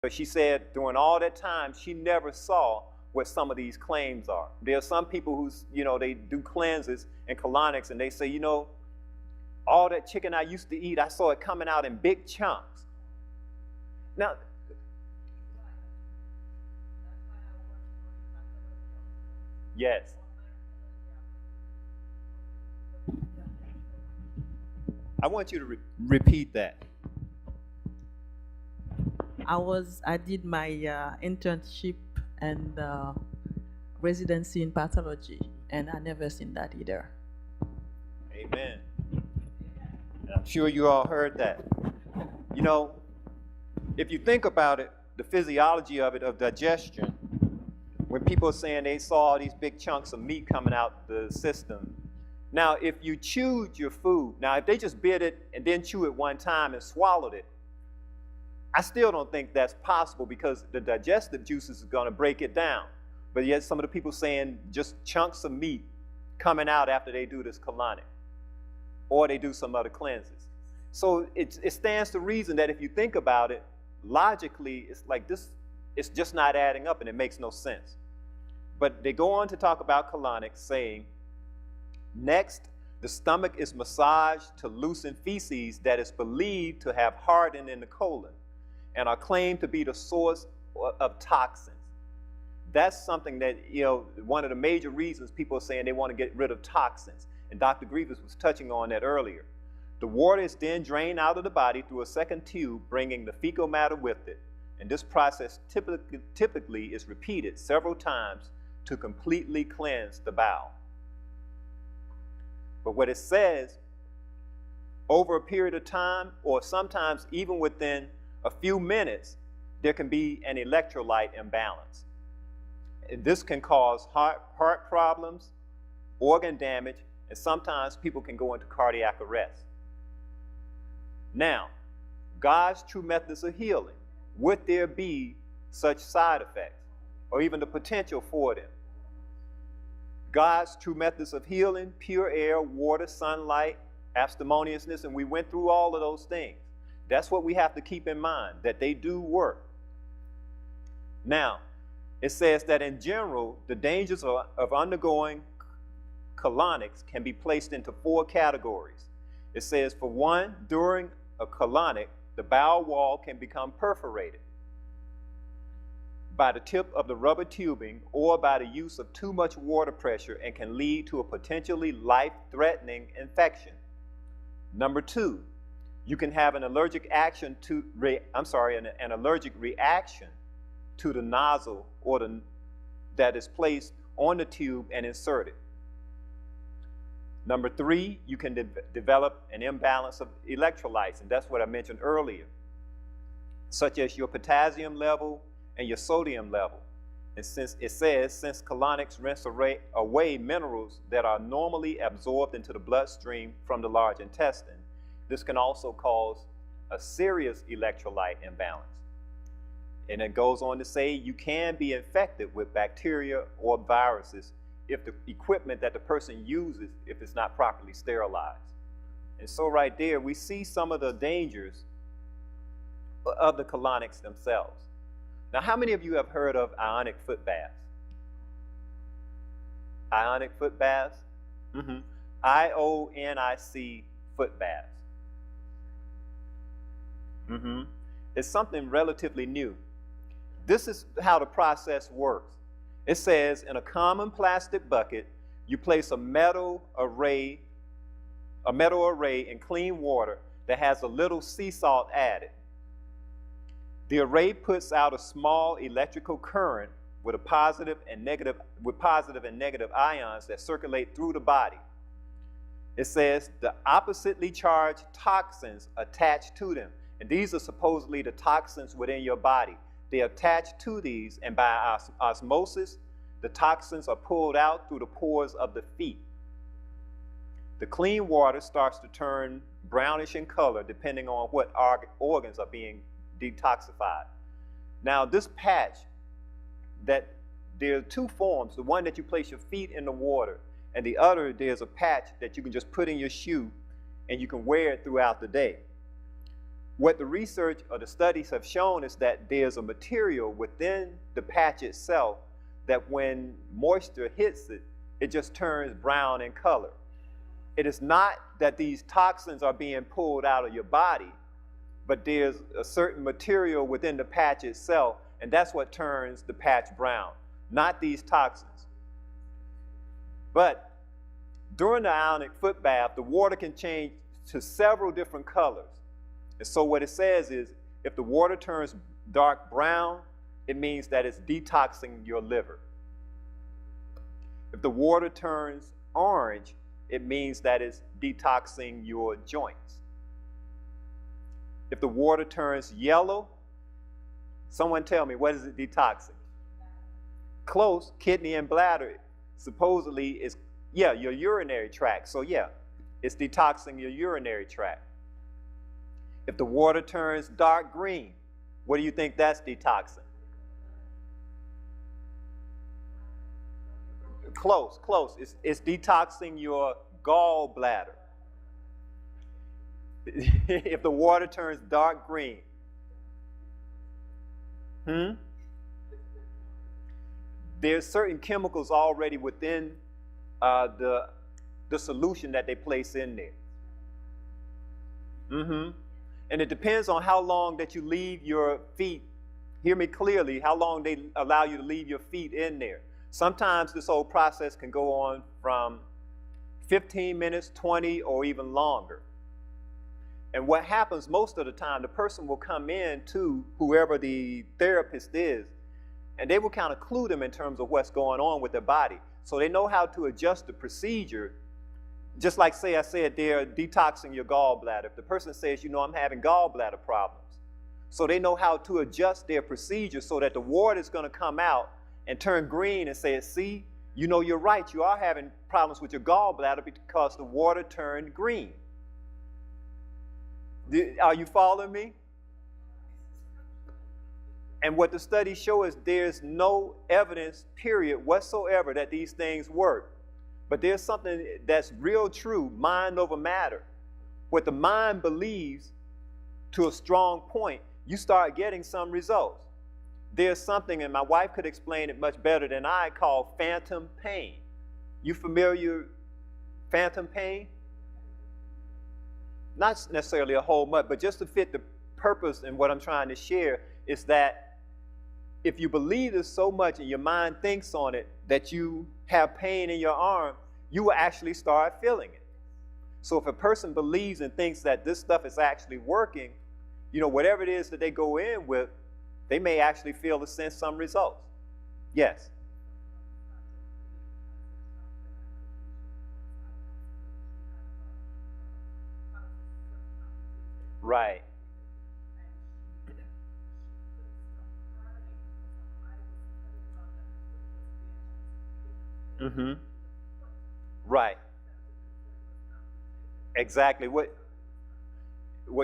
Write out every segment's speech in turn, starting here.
But she said during all that time, she never saw what some of these claims are. There are some people who's, they do cleanses and colonics, and they say, all that chicken I used to eat, I saw it coming out in big chunks. Now, yes. I want you to repeat that. I did my internship and residency in pathology, and I never seen that either. Amen. And I'm sure you all heard that. If you think about it, the physiology of it, of digestion, when people are saying they saw all these big chunks of meat coming out the system. Now, if you chewed your food, now if they just bit it and then chew it one time and swallowed it, I still don't think that's possible because the digestive juices are going to break it down. But yet some of the people saying just chunks of meat coming out after they do this colonic or they do some other cleanses. So it stands to reason that if you think about it, logically, it's like this, it's just not adding up and it makes no sense. But they go on to talk about colonics, saying, next, the stomach is massaged to loosen feces that is believed to have hardened in the colon and are claimed to be the source of toxins. That's something that, one of the major reasons people are saying they want to get rid of toxins. And Dr. Grivas was touching on that earlier. The water is then drained out of the body through a second tube, bringing the fecal matter with it. And this process typically is repeated several times to completely cleanse the bowel. But what it says, over a period of time, or sometimes even within a few minutes, there can be an electrolyte imbalance. And this can cause heart problems, organ damage, and sometimes people can go into cardiac arrest. Now, God's true methods of healing, would there be such side effects or even the potential for them? God's true methods of healing, pure air, water, sunlight, abstemiousness, and we went through all of those things. That's what we have to keep in mind, that they do work. Now, it says that in general, the dangers of undergoing colonics can be placed into 4 categories. It says, for one, during a colonic, the bowel wall can become perforated by the tip of the rubber tubing or by the use of too much water pressure and can lead to a potentially life-threatening infection. Number 2, you can have an allergic reaction to the nozzle or that is placed on the tube and inserted. Number 3, you can develop an imbalance of electrolytes, and that's what I mentioned earlier, such as your potassium level and your sodium level. And since colonics rinse away minerals that are normally absorbed into the bloodstream from the large intestine, this can also cause a serious electrolyte imbalance. And it goes on to say you can be infected with bacteria or viruses if the equipment that the person uses, if it's not properly sterilized. And so right there, we see some of the dangers of the colonics themselves. Now, how many of you have heard of ionic foot baths? Ionic foot baths? IONIC foot baths. It's something relatively new. This is how the process works. It says in a common plastic bucket, you place a metal array in clean water that has a little sea salt added. The array puts out a small electrical current with positive and negative ions that circulate through the body. It says the oppositely charged toxins attach to them. And these are supposedly the toxins within your body. They attach to these, and by osmosis, the toxins are pulled out through the pores of the feet. The clean water starts to turn brownish in color depending on what organs are being detoxified. Now, this patch, there are 2 forms. The one that you place your feet in the water, and the other, there's a patch that you can just put in your shoe, and you can wear it throughout the day. what the research or the studies have shown is that there's a material within the patch itself that when moisture hits it, it just turns brown in color. It is not that these toxins are being pulled out of your body, but there's a certain material within the patch itself, and that's what turns the patch brown, not these toxins. But during the ionic foot bath, the water can change to several different colors. And so what it says is, if the water turns dark brown, it means that it's detoxing your liver. If the water turns orange, it means that it's detoxing your joints. If the water turns yellow, someone tell me, what is it detoxing? Close, kidney and bladder. Supposedly is, yeah, your urinary tract. So yeah, it's detoxing your urinary tract. If the water turns dark green, what do you think that's detoxing? Close, close. It's detoxing your gallbladder. If the water turns dark green, there's certain chemicals already within the solution that they place in there. And it depends on how long that you leave your feet, hear me clearly, how long they allow you to leave your feet in there. Sometimes this whole process can go on from 15 minutes, 20, or even longer. And what happens most of the time, the person will come in to whoever the therapist is, and they will kind of clue them in terms of what's going on with their body. So they know how to adjust the procedure. Just like, say, I said, they're detoxing your gallbladder. If the person says, you know, I'm having gallbladder problems, so they know how to adjust their procedure so that the water is going to come out and turn green and say, see, you know, you're right, you are having problems with your gallbladder because the water turned green. Are you following me? And what the studies show is there's no evidence, period, whatsoever that these things work. But there's something that's real true, mind over matter. What the mind believes to a strong point, you start getting some results. There's something, and my wife could explain it much better than I, called phantom pain. You familiar phantom pain? Not necessarily a whole much, but just to fit the purpose and what I'm trying to share is that if you believe this so much and your mind thinks on it that you have pain in your arm, you will actually start feeling it. So if a person believes and thinks that this stuff is actually working, you know, whatever it is that they go in with, they may actually feel to sense some results. Yes. Right. Right. Exactly. What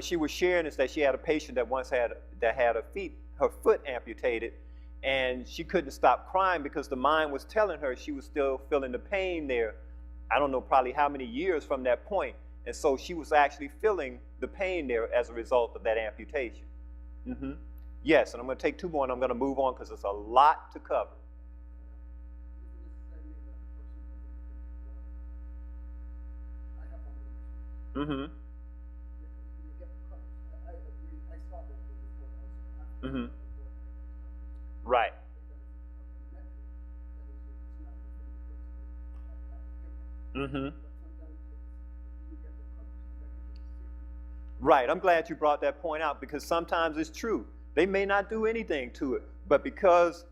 she was sharing is that she had a patient that once had her foot amputated, and she couldn't stop crying because the mind was telling her she was still feeling the pain there. I don't know probably how many years from that point. And so she was actually feeling the pain there as a result of that amputation. Yes, and I'm going to take two more and I'm going to move on because it's a lot to cover. Right. Right, I'm glad you brought that point out because sometimes it's true. They may not do anything to it, but because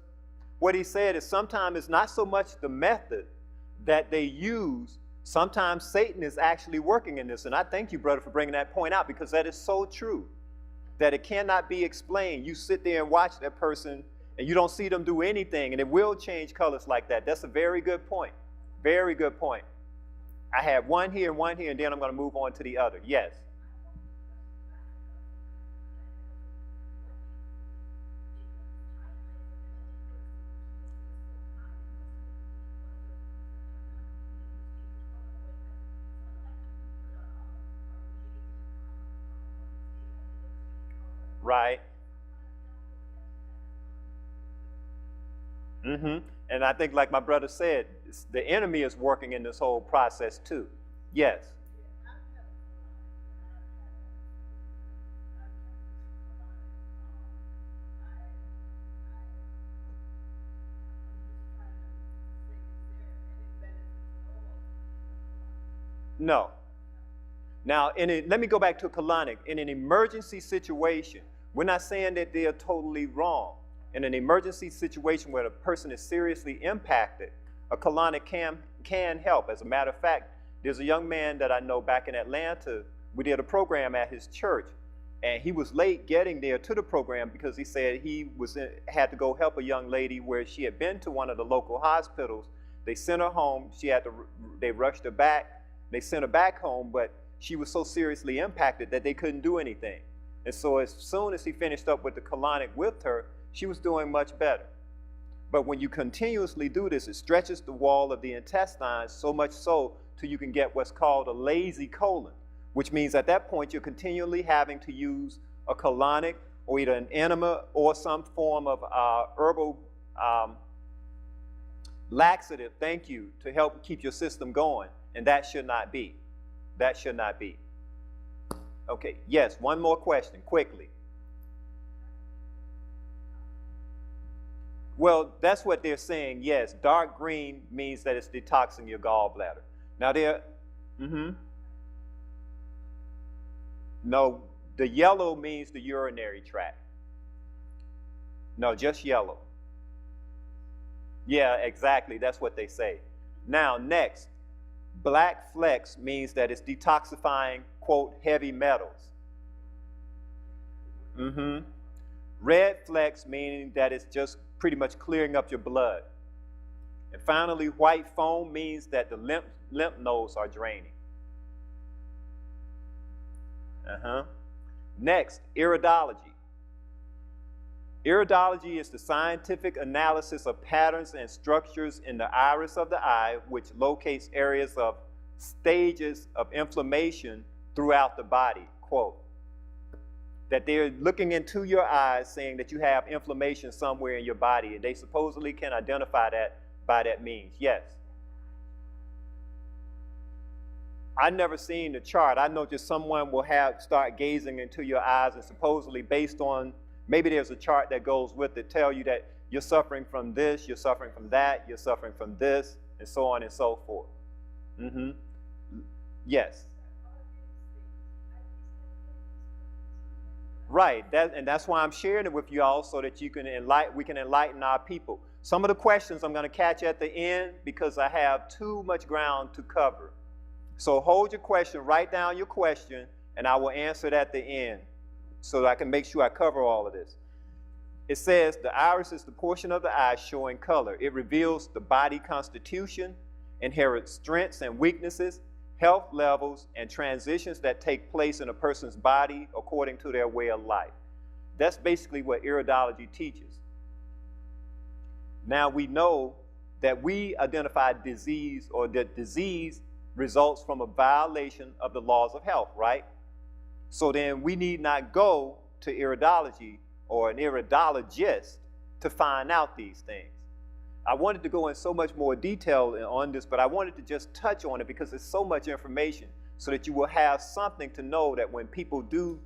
what he said is sometimes it's not so much the method that they use, sometimes Satan is actually working in this. And I thank you, brother, for bringing that point out because that is so true, that it cannot be explained. You sit there and watch that person and you don't see them do anything, and it will change colors like that. That's a very good point. Very good point. I have one here, and then I'm going to move on to the other. Yes. Right. And I think, like my brother said, the enemy is working in this whole process too. Yes. No. Now, let me go back to colonic. In an emergency situation, we're not saying that they are totally wrong. In an emergency situation where the person is seriously impacted, a colonic can help. As a matter of fact, there's a young man that I know back in Atlanta. We did a program at his church, and he was late getting there to the program because he said he had to go help a young lady where she had been to one of the local hospitals. They sent her home. They rushed her back. They sent her back home, but she was so seriously impacted that they couldn't do anything. And so as soon as he finished up with the colonic with her, she was doing much better. But when you continuously do this, it stretches the wall of the intestines so much so till you can get what's called a lazy colon, which means at that point you're continually having to use a colonic or either an enema or some form of herbal laxative, thank you, to help keep your system going. And that should not be. That should not be. Okay, yes, one more question, quickly. Well, that's what they're saying, yes. Dark green means that it's detoxing your gallbladder. Now no, the yellow means the urinary tract. No, just yellow. Yeah, exactly, that's what they say. Now, next. Black flecks means that it's detoxifying, quote, heavy metals. Red flecks meaning that it's just pretty much clearing up your blood. And finally, white foam means that the lymph nodes are draining. Next, iridology. Iridology is the scientific analysis of patterns and structures in the iris of the eye, which locates areas of stages of inflammation throughout the body, quote. That they're looking into your eyes saying that you have inflammation somewhere in your body, and they supposedly can identify that by that means. Yes. I've never seen the chart. I know just someone will start gazing into your eyes, and supposedly based on maybe there's a chart that goes with it, tell you that you're suffering from this, you're suffering from that, you're suffering from this, and so on and so forth. Yes. Right, and that's why I'm sharing it with you all so that we can enlighten our people. Some of the questions I'm going to catch at the end because I have too much ground to cover. So hold your question, write down your question, and I will answer it at the end, so that I can make sure I cover all of this. It says the iris is the portion of the eye showing color. It reveals the body constitution, inherent strengths and weaknesses, health levels, and transitions that take place in a person's body according to their way of life. That's basically what iridology teaches. Now we know that we identify disease, or that disease results from a violation of the laws of health, right? So then we need not go to iridology or an iridologist to find out these things. I wanted to go in so much more detail on this, but I wanted to just touch on it because there's so much information so that you will have something to know that when people do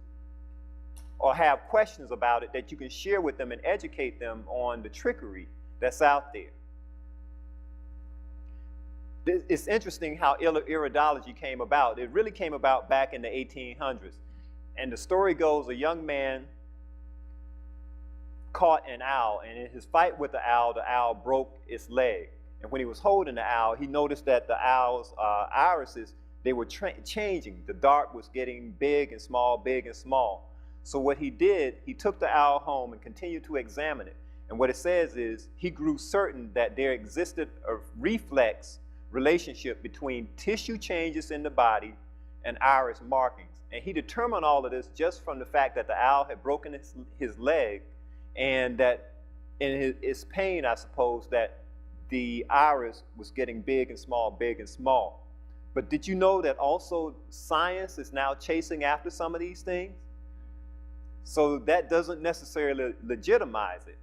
or have questions about it, that you can share with them and educate them on the trickery that's out there. It's interesting how iridology came about. It really came about back in the 1800s. And the story goes, a young man caught an owl, and in his fight with the owl broke its leg. And when he was holding the owl, he noticed that the owl's irises, they were changing. The dark was getting big and small, big and small. So what he did, he took the owl home and continued to examine it. And what it says is, he grew certain that there existed a reflex relationship between tissue changes in the body and iris markings. And he determined all of this just from the fact that the owl had broken his leg, and that in his pain, I suppose, that the iris was getting big and small, big and small. But did you know that also science is now chasing after some of these things? So that doesn't necessarily legitimize it.